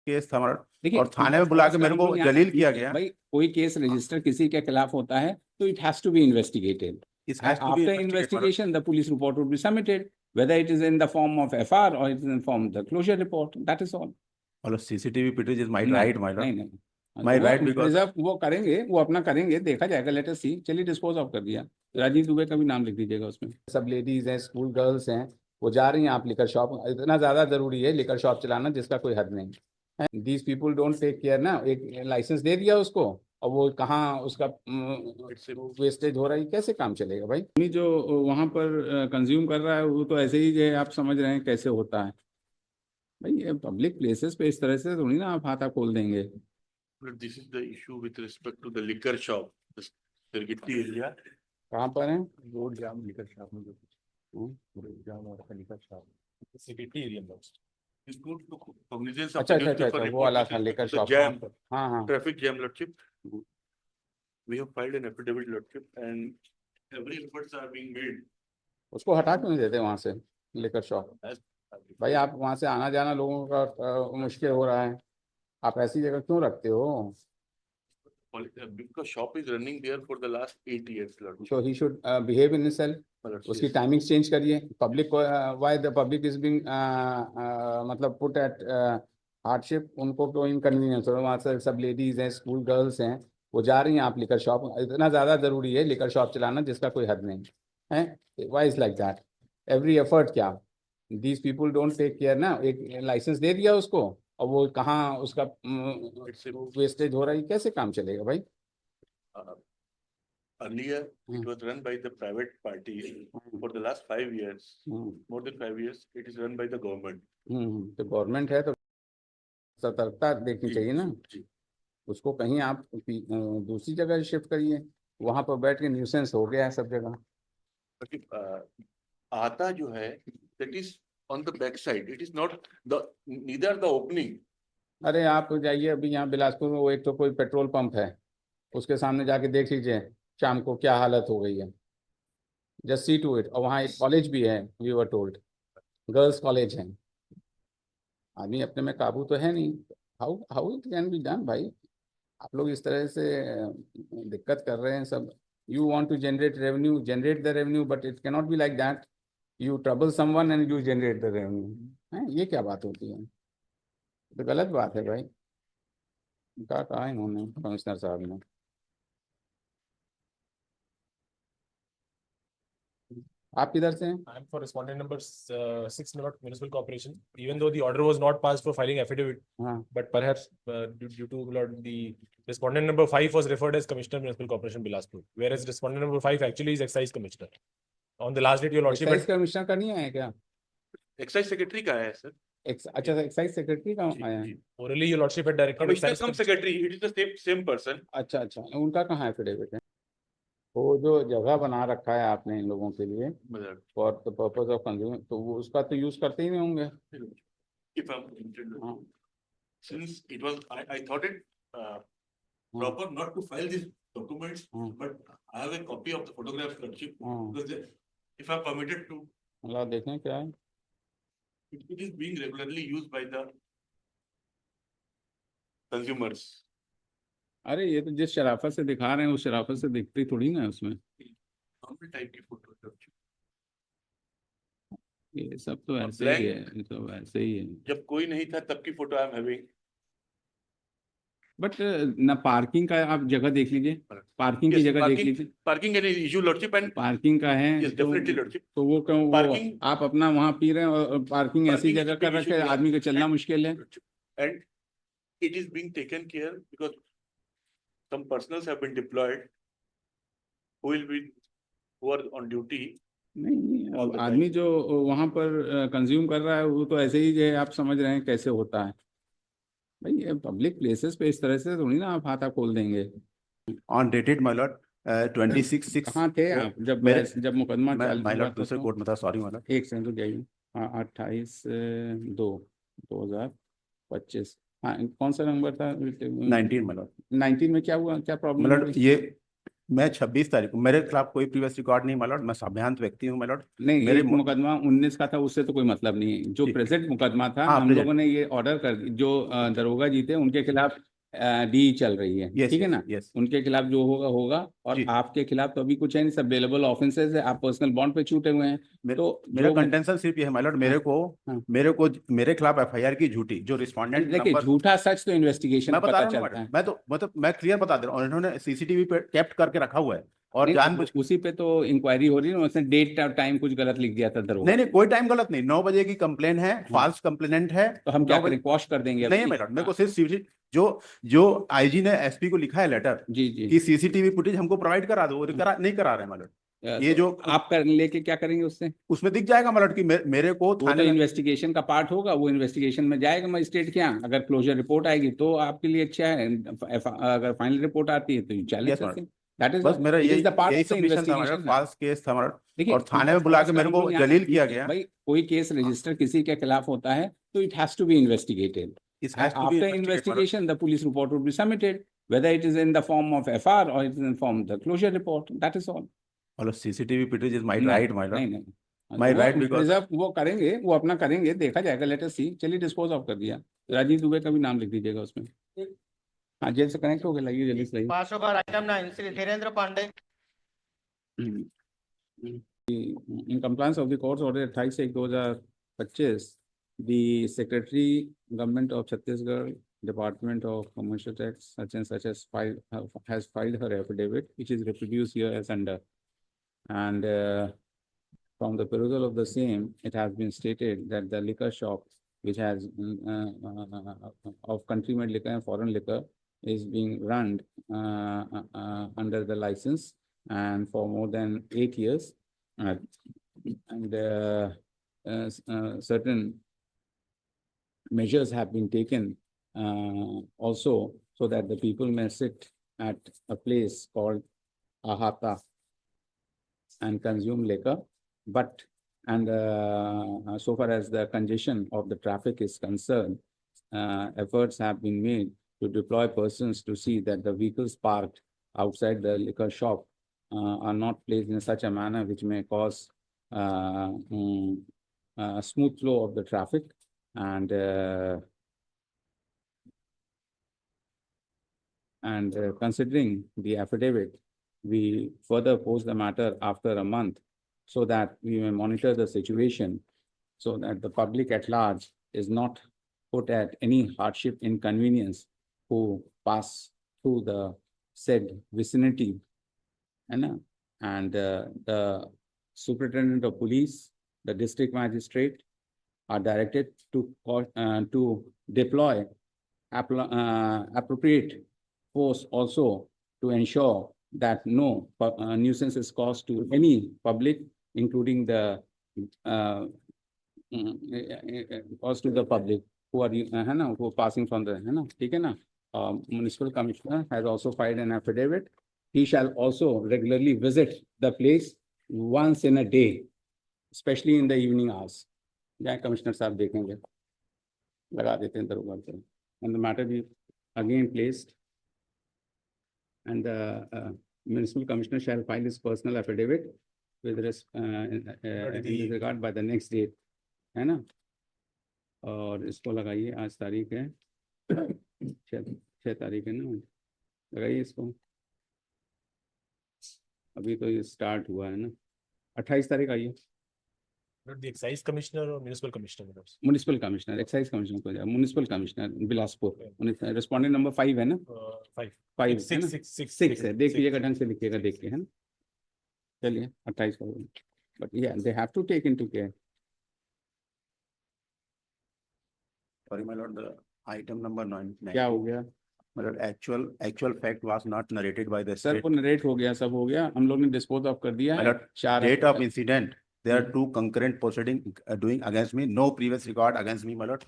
Case था हमारा, देखिए, और थाने में बुला के मेरे को जलील किया गया। भाई कोई केस रजिस्टर किसी के खिलाफ होता है तो it has to be investigated. After investigation, the police report would be submitted, whether it is in the form of FR or it is in the form of the closure report. That is all. मतलब CCTV footage is my नहीं, right, my नहीं, Lord, नहीं. My वो right, because reserve वो करेंगे, वो अपना करेंगे, देखा जाएगा. लेट अस सी. चलिए, डिस्पोज ऑफ कर दिया. राजीव दुबे का भी नाम लिख दीजिएगा उसमें. सब लेडीज हैं, स्कूल गर्ल्स हैं, वो जा रही हैं आप लिकर शॉप. इतना ज्यादा जरूरी है लिकर शॉप चलाना जिसका कोई हद नहीं है. These people don't take care ना. एक लाइसेंस दे दिया उसको और वो कहाँ उसका वेस्टेज हो रहा है, कैसे काम चलेगा भाई. जो वहां पर कंज्यूम कर रहा है वो तो ऐसे ही जो आप समझ रहे हैं कैसे होता है भाई. पब्लिक प्लेसेस पे इस तरह से थोड़ी ना आप हाथा खोल देंगे. This is the issue with respect to the liquor shop, the Sirgitti area. कहाँ पर है? रोड जाम लिकर शॉप में जो रोड जाम हो रहा था लिकर शॉप सिटी एरिया में. This goes to cognizance of अच्छा the अच्छा अच्छा newspaper अच्छा, वो report वाला with था respect लेकर to the शॉप. jam, हाँ हाँ. traffic jam, Lordship. We have filed an affidavit, Lordship, and every efforts are being made. उसको हटा क्यों नहीं देते वहां से लेकर शॉप? As भाई आप वहां से आना जाना लोगों का मुश्किल हो रहा है, आप ऐसी जगह क्यों रखते हो? because shop is running there for the last 8 years, Lordship. So he should behave in himself. उसकी टाइमिंग्स चेंज करिए. पब्लिक को why the public is being मतलब पुट एट हार्डशिप. उनको कोई इनकन्वीनियंस हो, वहाँ से सब लेडीज हैं, स्कूल गर्ल्स हैं, वो जा रही हैं आप लिकर शॉप. इतना ज़्यादा ज़रूरी है लिकर शॉप चलाना जिसका कोई हद नहीं है. Why is like that? Every effort क्या? These people don't take care ना. एक लाइसेंस दे दिया उसको और वो कहाँ उसका वेस्टेज हो रहा है, कैसे काम चलेगा भाई. Earlier, it was run by the private party. For the last 5 years, more than 5 years, it is run by the government. तो गवर्नमेंट है तो सतर्कता देखनी चाहिए ना. उसको कहीं आप दूसरी जगह शिफ्ट करिए. वहां पर बैठ के न्यूसेंस हो गया है सब जगह. आता जो है, that is on the back side. It is not the neither the opening. अरे आप जाइए अभी यहाँ बिलासपुर में, वो एक तो कोई पेट्रोल पंप है, उसके सामने जाके देख लीजिए शाम को क्या हालत हो गई है. Just see to it. और वहाँ एक कॉलेज भी है, we were told, girls college है. आदमी अपने में काबू तो है नहीं. How how it can be done भाई? आप लोग इस तरह से दिक्कत कर रहे हैं सब. You want to generate revenue, generate the revenue, but it can not be like that. You trouble someone and you generate the revenue. ये क्या बात होती है? तो गलत बात है भाई. कहा इन्होंने कमिश्नर साहब ने. आप किधर से हैं? I am for respondent number 6 Municipal Corporation. Even though the order was not passed for filing affidavit, but perhaps due to the respondent number 5 was referred as Commissioner Municipal Corporation Bilaspur, whereas respondent number 5 actually is Excise Commissioner. On the last date, your lordship. Excise Commissioner का नहीं आया क्या? Excise Secretary का है sir. अच्छा, Excise Secretary का आया है. Orally your lordship had directed Commissioner cum Secretary. It is the same person. अच्छा, उनका कहाँ एफिडेविट है? वो जो जगह बना रखा है आपने इन लोगों के लिए for the purpose of consume, तो वो उसका तो यूज करते ही नहीं होंगे. Since it was, I thought it proper not to file these documents, but I have a copy of the photographs, Lordship, because if I'm permitted to, मतलब देखें क्या है. it is being regularly used by the consumers. अरे ये तो जिस शराफत से दिखा रहे हैं उस शराफत से दिखती थोड़ी ना उसमें. टाइप की फोटो. ये सब तो ऐसे ही है, ये तो ऐसे ही है. जब कोई नहीं था तब की photo I am having. But ना पार्किंग का आप जगह देख लीजिए, पार्किंग की जगह देख लीजिए. Parking an issue lordship and parking का है. Definitely lordship. तो वो क्यों आप अपना वहाँ पी रहे हैं और पार्किंग ऐसी जगह कर रखे, आदमी को चलना मुश्किल है. And it is being taken care because some personals have been deployed who are on duty. नहीं, आदमी जो वहां पर कंज्यूम कर रहा है वो तो ऐसे ही जो आप समझ रहे हैं कैसे होता है भाई. पब्लिक प्लेसेस पे इस तरह से थोड़ी ना आप हाथा खोल देंगे. ऑन डेटेड माय लॉर्ड 26/6 कहाँ थे आप जब मुकदमा माय लॉर्ड दूसरे कोर्ट में था. Sorry my Lord. एक सेकंड तो जाइए. हाँ 28/2/2025. हाँ कौन सा नंबर था? 19 माय लॉर्ड. 19 में क्या हुआ, क्या प्रॉब्लम? मतलब ये मैं 26 तारीख को, मेरे खिलाफ कोई प्रीवियस रिकॉर्ड नहीं मालूम, मैं साभ्यांत व्यक्ति हूँ मालूम। नहीं, मेरे एक मुकदमा 19 का था, उससे तो कोई मतलब नहीं है। जो ठीक। प्रेजेंट मुकदमा था, हाँ, हम present। लोगों ने ये ऑर्डर कर जो दरोगा जी थे उनके खिलाफ डी चल रही है, Yes, ठीक है yes, ना? yes। उनके खिलाफ जो होगा होगा, और जी। आपके खिलाफ तो अभी कुछ है नहीं, सब बेलेबल ऑफेंसेस है, आप पर्सनल बॉन्ड पे छूटे हुए हैं। तो मेरा जो कंटेंशन सिर्फ ये है मालूम, हाँ। मेरे खिलाफ एफआईआर की झूठी जो रिस्पोंडेंट देखिए, नंबर, झूठा सच तो इन्वेस्टिगेशन मैं बता पता रहा हूँ ना चलता है। मैडम, मैं तो मतलब मैं क्लियर बता दे रहा हूँ, इन्होंने सीसीटीवी पे कैप्ट करके रखा हुआ है और नहीं, जानबूझ उसी पे तो इंक्वायरी हो रही है ना, उसने डेट टाइम कुछ गलत लिख दिया था दरोगा। नहीं कोई टाइम गलत नहीं, 9 बजे की कंप्लेन है, फॉल्स कंप्लेनेंट है। तो हम 9 क्या बजे करें, क्वॉश कर देंगे नहीं है अभी? मैडम, मेरे को सिर्फ जो जो आईजी ने एसपी को लिखा है लेटर जी जी। कि सीसीटीवी फुटेज हमको प्रोवाइड करा दो, वो नहीं करा रहे हैं मैडम। ये तो जो आप कर लेके क्या करेंगे उससे? उसमें दिख जाएगा मैडम कि मेरे को वो तो थाने में इन्वेस्टिगेशन का पार्ट होगा, वो इन्वेस्टिगेशन में जाएगा मजिस्ट्रेट के यहाँ। अगर क्लोजर रिपोर्ट आएगी तो आपके लिए अच्छा है, अगर फाइनल रिपोर्ट आती है तो यू चैलेंज Yes, करते madam। हैं। दैट इज बस मेरा इट इज द पार्ट यही ऑफ द सबमिशन था मैडम, इन्वेस्टिगेशन। फॉल्स केस था मैडम, देखिए, और थाने में बुला के मेरे को जलील किया गया। भाई कोई केस रजिस्टर किसी के खिलाफ होता है तो it has to be investigated. It has to be After investigated, madam। investigation, the police report will be submitted, whether it is in the form of FR or it is in form of the closure report. That is all. मतलब CCTV footage is my नहीं, right नहीं madam, नहीं, my वो right because reserve वो करेंगे, वो अपना करेंगे, देखा जाएगा, लेट अस सी। चलिए, डिस्पोज ऑफ कर दिया। राजीव दुबे का भी नाम लिख दीजिएगा उसमें। हाँ, जेल से कनेक्ट हो गया, लाइए जल्दी से लाइए। 500 का item 9 Shri Dhirendra Pandey. In compliance of the court's order 28/1/2025, the Secretary Government of Chhattisgarh, Department of Commercial Tax, such and such has filed her affidavit, which is reproduced here as under. And from the perusal of the same, it has been stated that the liquor shop, which has of country-made liquor and foreign liquor, is being run under the license and for more than 8 years. And certain measures have been taken also so that the people may sit at a place called Ahata and consume liquor. But so far as the congestion of the traffic is concerned, efforts have been made to deploy persons to see that the vehicles parked outside the liquor shop are not placed in such a manner which may cause a smooth flow of the traffic. And considering the affidavit, we further pose the matter after a month so that we may monitor the situation so that the public at large is not put at any hardship, inconvenience who pass through the said vicinity. And the superintendent of police, the district magistrate are directed to deploy appropriate force also to ensure that no nuisance is caused to any public, including the caused to the public who are who are passing from the ठीक है ना? Municipal commissioner has also filed an affidavit. He shall also regularly visit the place once in a day, especially in the evening hours. जाए commissioner साहब देखेंगे, लगा देते हैं दरोगा पे, and the matter be again placed, and the municipal commissioner shall file his personal affidavit with in regard by the next date, है ना? और इसको लगाइए, आज तारीख है 6 तारीख है ना, लगाइए इसको। अभी तो ये स्टार्ट हुआ है ना, 28 तारीख आइए। The excise commissioner or municipal commissioner? Municipal commissioner, excise commissioner को जाए, municipal commissioner Bilaspur, respondent number 5 है ना? 5 है ना? 6 है, देख लीजिएगा, ढंग से लिखिएगा, देख के, है ना? चलिए 28 को, but yeah, they have to take into care. Sorry my lord, the item number 9 क्या हो गया? मतलब actual fact was not narrated by the sir state। को नरेट हो गया, सब हो गया, हम लोग ने डिस्पोज ऑफ कर दिया My है। lord, 4 date of incident, there are 2 concurrent proceeding doing against me, no previous record against me my lord।